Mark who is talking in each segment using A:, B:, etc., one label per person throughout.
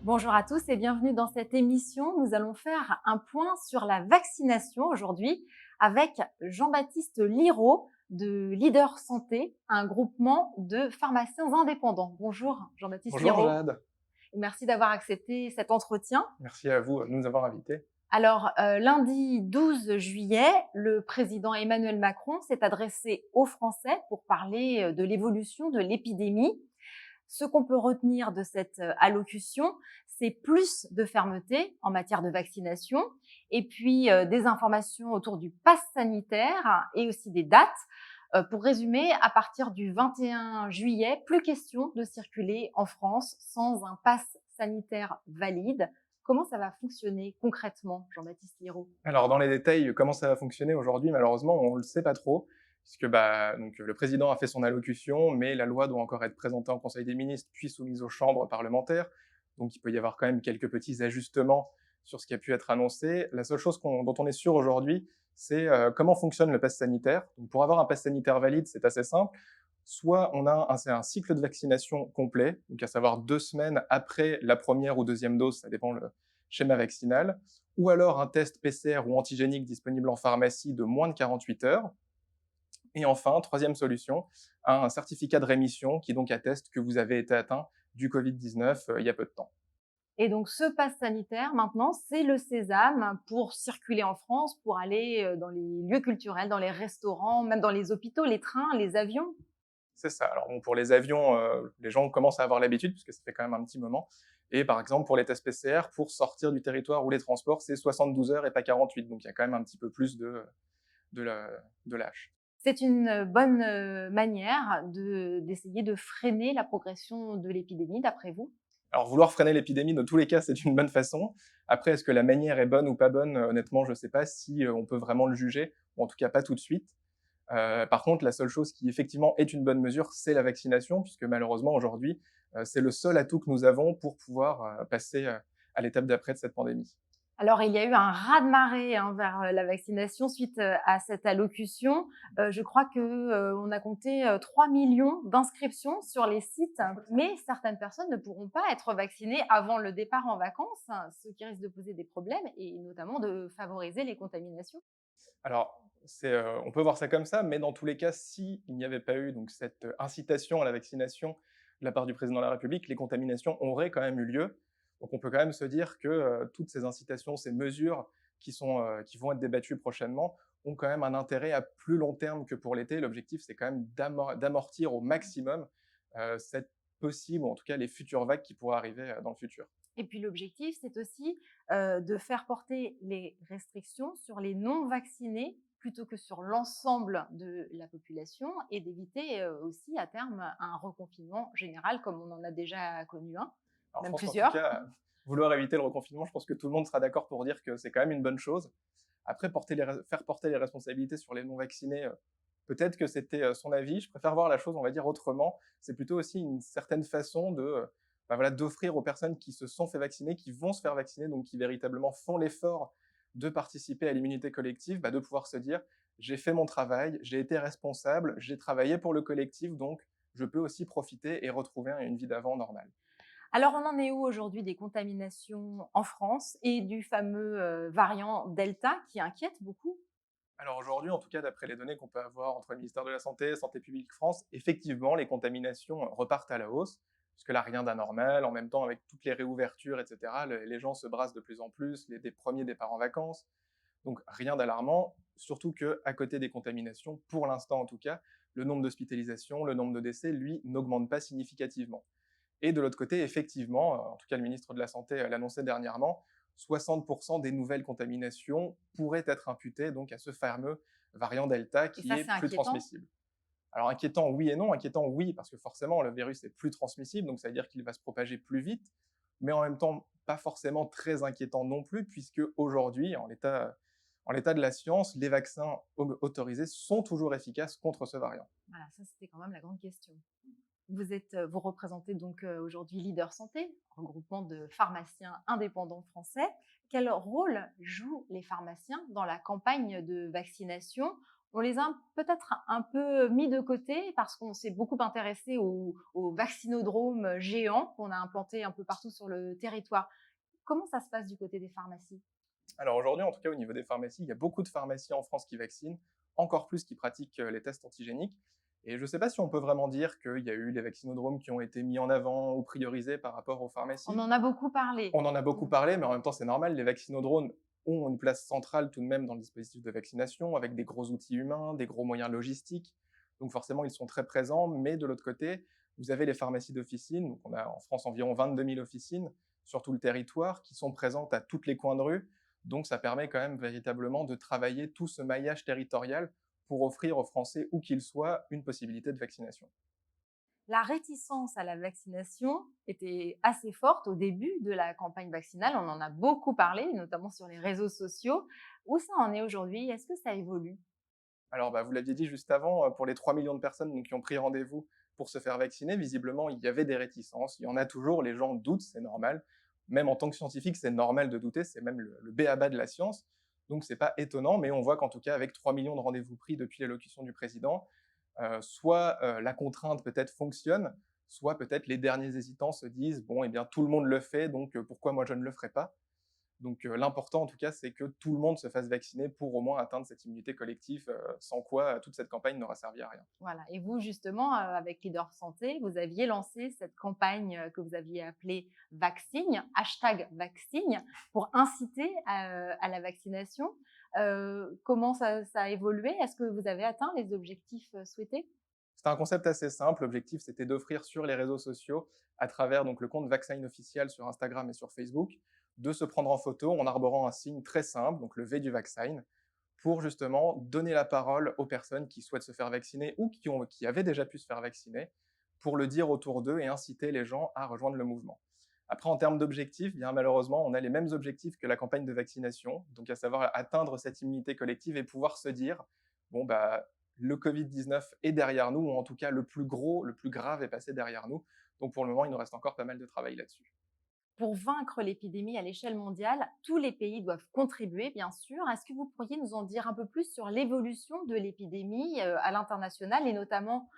A: Bonjour à tous et bienvenue dans cette émission. Nous allons faire un point sur la vaccination aujourd'hui avec Jean-Baptiste Liraud de Leader Santé, un groupement de pharmaciens indépendants. Bonjour Jean-Baptiste
B: Bonjour
A: Liraud.
B: Jade,
A: Merci d'avoir accepté cet entretien.
B: merci à vous de nous avoir invités.
A: Alors, lundi 12 juillet, le président Emmanuel Macron s'est adressé aux Français pour parler de l'évolution de l'épidémie. Ce qu'on peut retenir de cette allocution, c'est plus de fermeté en matière de vaccination et puis des informations autour du pass sanitaire et aussi des dates. Pour résumer, à partir du 21 juillet, plus question de circuler en France sans un pass sanitaire valide. Comment ça va fonctionner concrètement, Jean-Baptiste Liraud?
B: Alors dans les détails, comment ça va fonctionner aujourd'hui, malheureusement, on ne le sait pas trop, puisque le président a fait son allocution, mais la loi doit encore être présentée en Conseil des ministres, puis soumise aux chambres parlementaires. Donc il peut y avoir quand même quelques petits ajustements sur ce qui a pu être annoncé. La seule chose dont on est sûr aujourd'hui, c'est comment fonctionne le pass sanitaire. Donc, pour avoir un pass sanitaire valide, c'est assez simple. Soit on a c'est un cycle de vaccination complet, donc à savoir 2 semaines après la première ou deuxième dose, ça dépend le schéma vaccinal, ou alors un test PCR ou antigénique disponible en pharmacie de moins de 48 heures. Et enfin, troisième solution, un certificat de rémission qui donc atteste que vous avez été atteint du Covid-19 il y a peu de temps.
A: Et donc, ce pass sanitaire, maintenant, c'est le sésame pour circuler en France, pour aller dans les lieux culturels, dans les restaurants, même dans les hôpitaux, les trains, les avions.
B: C'est ça. Alors bon, pour les avions, les gens commencent à avoir l'habitude, puisque ça fait quand même un petit moment. Et par exemple, pour les tests PCR, pour sortir du territoire ou les transports, c'est 72 heures et pas 48. Donc il y a quand même un petit peu plus de, la, de lâche.
A: C'est une bonne manière d'essayer de freiner la progression de l'épidémie, d'après vous?
B: Alors vouloir freiner l'épidémie, dans tous les cas, c'est une bonne façon. Après, est-ce que la manière est bonne ou pas bonne? Honnêtement, je ne sais pas si on peut vraiment le juger, ou en tout cas pas tout de suite. Par contre, la seule chose qui effectivement est une bonne mesure, c'est la vaccination, puisque malheureusement aujourd'hui, c'est le seul atout que nous avons pour pouvoir passer à l'étape d'après de cette pandémie.
A: Alors, il y a eu un raz-de-marée vers la vaccination suite à cette allocution. Je crois qu'on a compté 3 millions d'inscriptions sur les sites, mais certaines personnes ne pourront pas être vaccinées avant le départ en vacances, hein, ce qui risque de poser des problèmes et notamment de favoriser les contaminations.
B: Alors, on peut voir ça comme ça, mais dans tous les cas, s'il n'y avait pas eu donc cette incitation à la vaccination de la part du président de la République, les contaminations auraient quand même eu lieu. Donc on peut quand même se dire que toutes ces incitations, ces mesures qui vont être débattues prochainement, ont quand même un intérêt à plus long terme que pour l'été. L'objectif, c'est quand même d'amortir au maximum cette possible, ou en tout cas les futures vagues qui pourraient arriver dans le futur.
A: Et puis l'objectif, c'est aussi de faire porter les restrictions sur les non-vaccinés plutôt que sur l'ensemble de la population et d'éviter aussi à terme un reconfinement général comme on en a déjà connu un,
B: Alors je
A: même
B: pense qu'en tout
A: plusieurs.
B: cas, vouloir éviter le reconfinement, je pense que tout le monde sera d'accord pour dire que c'est quand même une bonne chose. Après, faire porter les responsabilités sur les non-vaccinés, peut-être que c'était son avis. Je préfère voir la chose, on va dire, autrement. C'est plutôt aussi une certaine façon voilà, d'offrir aux personnes qui se sont fait vacciner, qui vont se faire vacciner, donc qui véritablement font l'effort de participer à l'immunité collective, de pouvoir se dire, j'ai fait mon travail, j'ai été responsable, j'ai travaillé pour le collectif, donc je peux aussi profiter et retrouver une vie d'avant normale.
A: Alors on en est où aujourd'hui des contaminations en France et du fameux variant Delta qui inquiète beaucoup?
B: Alors aujourd'hui, en tout cas, d'après les données qu'on peut avoir entre le ministère de la Santé, Santé publique France, effectivement, les contaminations repartent à la hausse, puisque là, rien d'anormal. En même temps, avec toutes les réouvertures, etc., les gens se brassent de plus en plus, des premiers départs en vacances. Donc rien d'alarmant, surtout qu'à côté des contaminations, pour l'instant en tout cas, le nombre d'hospitalisations, le nombre de décès, lui, n'augmente pas significativement. Et de l'autre côté, effectivement, en tout cas le ministre de la Santé l'annonçait dernièrement, 60% des nouvelles contaminations pourraient être imputées donc à ce fameux variant Delta
A: Et
B: qui
A: ça,
B: est
A: c'est
B: plus
A: inquiétant.
B: transmissible. Alors inquiétant oui et non, inquiétant oui parce que forcément le virus est plus transmissible, donc ça veut dire qu'il va se propager plus vite, mais en même temps pas forcément très inquiétant non plus puisque aujourd'hui, en l'état de la science, les vaccins autorisés sont toujours efficaces contre ce variant.
A: Voilà, ça c'était quand même la grande question. Vous représentez donc aujourd'hui Leader Santé, regroupement de pharmaciens indépendants français. Quel rôle jouent les pharmaciens dans la campagne de vaccination? On les a peut-être un peu mis de côté parce qu'on s'est beaucoup intéressé aux vaccinodromes géants qu'on a implantés un peu partout sur le territoire. Comment ça se passe du côté des pharmacies?
B: Alors aujourd'hui, en tout cas au niveau des pharmacies, il y a beaucoup de pharmacies en France qui vaccinent, encore plus qui pratiquent les tests antigéniques. Et je ne sais pas si on peut vraiment dire qu'il y a eu les vaccinodromes qui ont été mis en avant ou priorisés par rapport aux
A: On
B: pharmacies.
A: en a beaucoup parlé.
B: On en a beaucoup
A: Mmh.
B: parlé, mais en même temps, c'est normal. Les vaccinodromes ont une place centrale tout de même dans le dispositif de vaccination, avec des gros outils humains, des gros moyens logistiques. Donc forcément, ils sont très présents. Mais de l'autre côté, vous avez les pharmacies d'officine. Donc on a en France environ 22 000 officines sur tout le territoire qui sont présentes à tous les coins de rue. Donc ça permet quand même véritablement de travailler tout ce maillage territorial pour offrir aux Français, où qu'ils soient, une possibilité de vaccination.
A: La réticence à la vaccination était assez forte au début de la campagne vaccinale. On en a beaucoup parlé, notamment sur les réseaux sociaux. Où ça en est aujourd'hui? Est-ce que ça évolue?
B: Alors, bah, vous l'aviez dit juste avant, pour les 3 millions de personnes donc, qui ont pris rendez-vous pour se faire vacciner, visiblement, il y avait des réticences. Il y en a toujours, les gens doutent, c'est normal. Même en tant que scientifique, c'est normal de douter, c'est même le b.a.-ba de la science. Donc, c'est pas étonnant, mais on voit qu'en tout cas, avec 3 millions de rendez-vous pris depuis l'allocution du président, soit la contrainte peut-être fonctionne, soit peut-être les derniers hésitants se disent bon, eh bien, tout le monde le fait, donc pourquoi moi je ne le ferai pas. Donc l'important en tout cas, c'est que tout le monde se fasse vacciner pour au moins atteindre cette immunité collective, sans quoi toute cette campagne n'aura servi à rien.
A: Voilà. Et vous, justement, avec Leader Santé, vous aviez lancé cette campagne que vous aviez appelée Vaccine, hashtag Vaccine, pour inciter à la vaccination. Comment ça a évolué? Est-ce que vous avez atteint les objectifs souhaités?
B: C'était un concept assez simple. L'objectif, c'était d'offrir sur les réseaux sociaux, à travers donc le compte Vaccine officiel sur Instagram et sur Facebook, de se prendre en photo en arborant un signe très simple, donc le V du vaccin, pour justement donner la parole aux personnes qui souhaitent se faire vacciner ou qui avaient déjà pu se faire vacciner, pour le dire autour d'eux et inciter les gens à rejoindre le mouvement. Après, en termes d'objectifs, bien malheureusement, on a les mêmes objectifs que la campagne de vaccination, donc à savoir atteindre cette immunité collective et pouvoir se dire, bon, bah, le Covid-19 est derrière nous, ou en tout cas le plus gros, le plus grave est passé derrière nous. Donc pour le moment, il nous reste encore pas mal de travail là-dessus.
A: Pour vaincre l'épidémie à l'échelle mondiale, tous les pays doivent contribuer, bien sûr. Est-ce que vous pourriez nous en dire un peu plus sur l'évolution de l'épidémie à l'international et notamment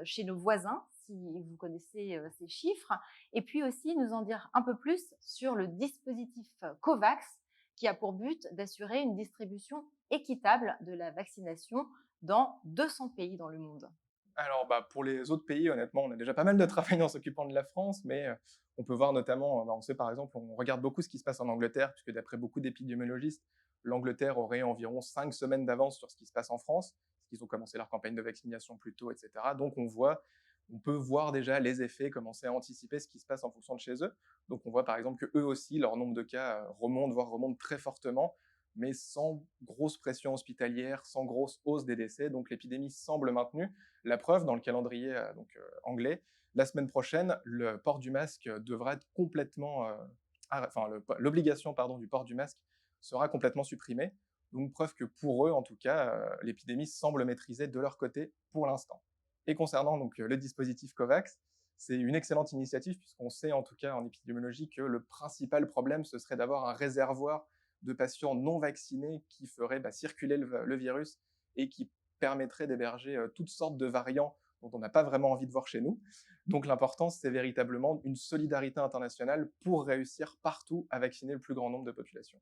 A: chez nos voisins, si vous connaissez ces chiffres, et puis aussi nous en dire un peu plus sur le dispositif COVAX qui a pour but d'assurer une distribution équitable de la vaccination dans 200 pays dans le monde.
B: Alors, bah, pour les autres pays, honnêtement, on a déjà pas mal de travail en s'occupant de la France, mais on peut voir notamment, bah, on sait par exemple, on regarde beaucoup ce qui se passe en Angleterre, puisque d'après beaucoup d'épidémiologistes, l'Angleterre aurait environ 5 semaines d'avance sur ce qui se passe en France, parce qu'ils ont commencé leur campagne de vaccination plus tôt, etc. Donc on peut voir déjà les effets, commencer à anticiper ce qui se passe en fonction de chez eux. Donc on voit par exemple que eux aussi, leur nombre de cas remonte, voire remonte très fortement, mais sans grosse pression hospitalière, sans grosse hausse des décès. Donc l'épidémie semble maintenue. La preuve, dans le calendrier anglais, la semaine prochaine, le port du masque devra être complètement, enfin l'obligation pardon du port du masque sera complètement supprimée. Donc preuve que pour eux, en tout cas, l'épidémie semble maîtrisée de leur côté pour l'instant. Et concernant donc le dispositif COVAX, c'est une excellente initiative puisqu'on sait en tout cas en épidémiologie que le principal problème ce serait d'avoir un réservoir de patients non vaccinés qui ferait circuler le virus et qui permettrait d'héberger toutes sortes de variants dont on n'a pas vraiment envie de voir chez nous. Donc l'important, c'est véritablement une solidarité internationale pour réussir partout à vacciner le plus grand nombre de populations.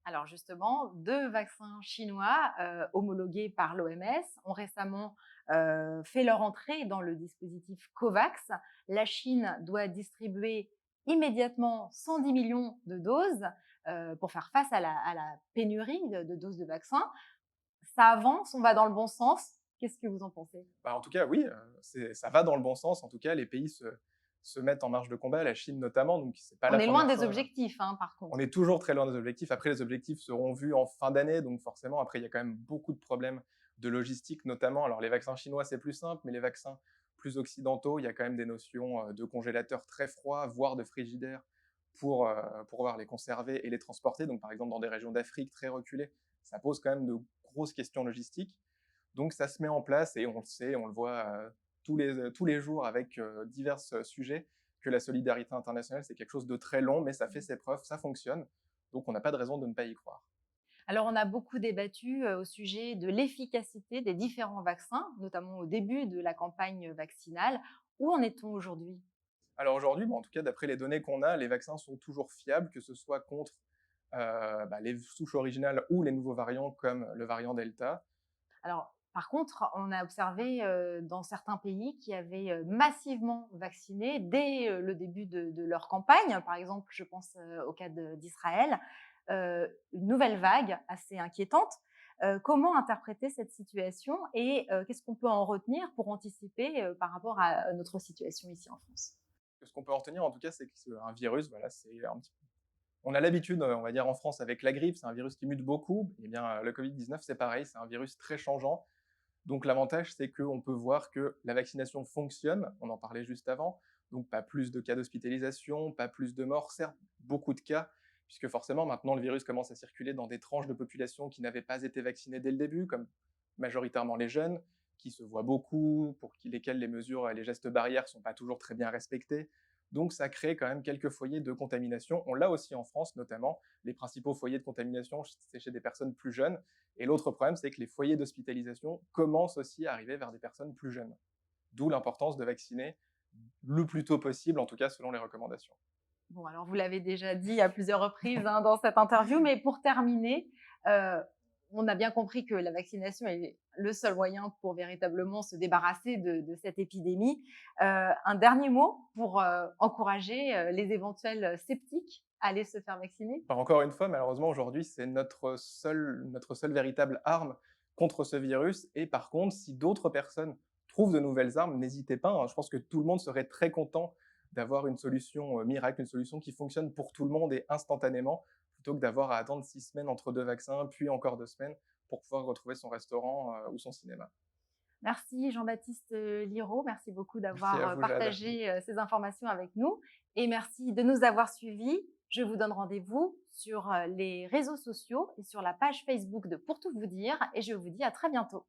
A: Alors justement, 2 vaccins chinois homologués par l'OMS ont récemment fait leur entrée dans le dispositif COVAX. La Chine doit distribuer immédiatement 110 millions de doses pour faire face à la pénurie de doses de vaccins. Ça avance, on va dans le bon sens. Qu'est-ce que vous en pensez?
B: Bah, en tout cas, oui, ça va dans le bon sens. En tout cas, les pays se mettent en marche de combat, la Chine notamment, donc c'est pas
A: On
B: la
A: est loin
B: première
A: des
B: fois.
A: objectifs, hein, par
B: On
A: contre.
B: est toujours très loin des objectifs. Après, les objectifs seront vus en fin d'année, donc forcément, après, il y a quand même beaucoup de problèmes de logistique, notamment. Alors, les vaccins chinois, c'est plus simple, mais les vaccins plus occidentaux, il y a quand même des notions de congélateurs très froids, voire de frigidaires pour pouvoir les conserver et les transporter. Donc, par exemple, dans des régions d'Afrique très reculées, ça pose quand même de grosses questions logistiques. Donc, ça se met en place et on le sait, on le voit tous les jours avec divers sujets que la solidarité internationale, c'est quelque chose de très long, mais ça fait ses preuves, ça fonctionne. Donc on n'a pas de raison de ne pas y croire.
A: Alors, on a beaucoup débattu au sujet de l'efficacité des différents vaccins, notamment au début de la campagne vaccinale. Où en est-on aujourd'hui?
B: Alors aujourd'hui, bon, en tout cas, d'après les données qu'on a, les vaccins sont toujours fiables, que ce soit contre les souches originales ou les nouveaux variants comme le variant Delta.
A: Alors, par contre, on a observé dans certains pays qui avaient massivement vacciné dès le début de leur campagne. Par exemple, je pense au cas d'Israël, une nouvelle vague assez inquiétante. Comment interpréter cette situation et qu'est-ce qu'on peut en retenir pour anticiper par rapport à notre situation ici en France?
B: Ce qu'on peut en retenir, en tout cas, c'est que c'est un virus, voilà, c'est un petit on a l'habitude, on va dire en France avec la grippe, c'est un virus qui mute beaucoup. Eh bien, le Covid-19, c'est pareil, c'est un virus très changeant. Donc l'avantage, c'est qu'on peut voir que la vaccination fonctionne, on en parlait juste avant, donc pas plus de cas d'hospitalisation, pas plus de morts, certes, beaucoup de cas, puisque forcément maintenant le virus commence à circuler dans des tranches de population qui n'avaient pas été vaccinées dès le début, comme majoritairement les jeunes, qui se voient beaucoup, pour lesquels les mesures et les gestes barrières ne sont pas toujours très bien respectés. Donc ça crée quand même quelques foyers de contamination. On l'a aussi en France notamment. Les principaux foyers de contamination, c'est chez des personnes plus jeunes. Et l'autre problème, c'est que les foyers d'hospitalisation commencent aussi à arriver vers des personnes plus jeunes. D'où l'importance de vacciner le plus tôt possible, en tout cas selon les recommandations.
A: Bon, alors vous l'avez déjà dit à plusieurs reprises dans cette interview, mais pour terminer, euh, on a bien compris que la vaccination est le seul moyen pour véritablement se débarrasser de cette épidémie. Un dernier mot pour encourager les éventuels sceptiques à aller se faire vacciner?
B: Enfin, encore une fois, malheureusement, aujourd'hui, c'est notre seule véritable arme contre ce virus. Et par contre, si d'autres personnes trouvent de nouvelles armes, n'hésitez pas, hein. Je pense que tout le monde serait très content d'avoir une solution miracle, une solution qui fonctionne pour tout le monde et instantanément, plutôt que d'avoir à attendre 6 semaines entre deux vaccins, puis encore 2 semaines pour pouvoir retrouver son restaurant ou son cinéma.
A: Merci Jean-Baptiste Liraud, merci beaucoup
B: Merci à
A: d'avoir
B: vous, Jade.
A: partagé ces informations avec nous et merci de nous avoir suivis. Je vous donne rendez-vous sur les réseaux sociaux et sur la page Facebook de Pour tout vous dire et je vous dis à très bientôt.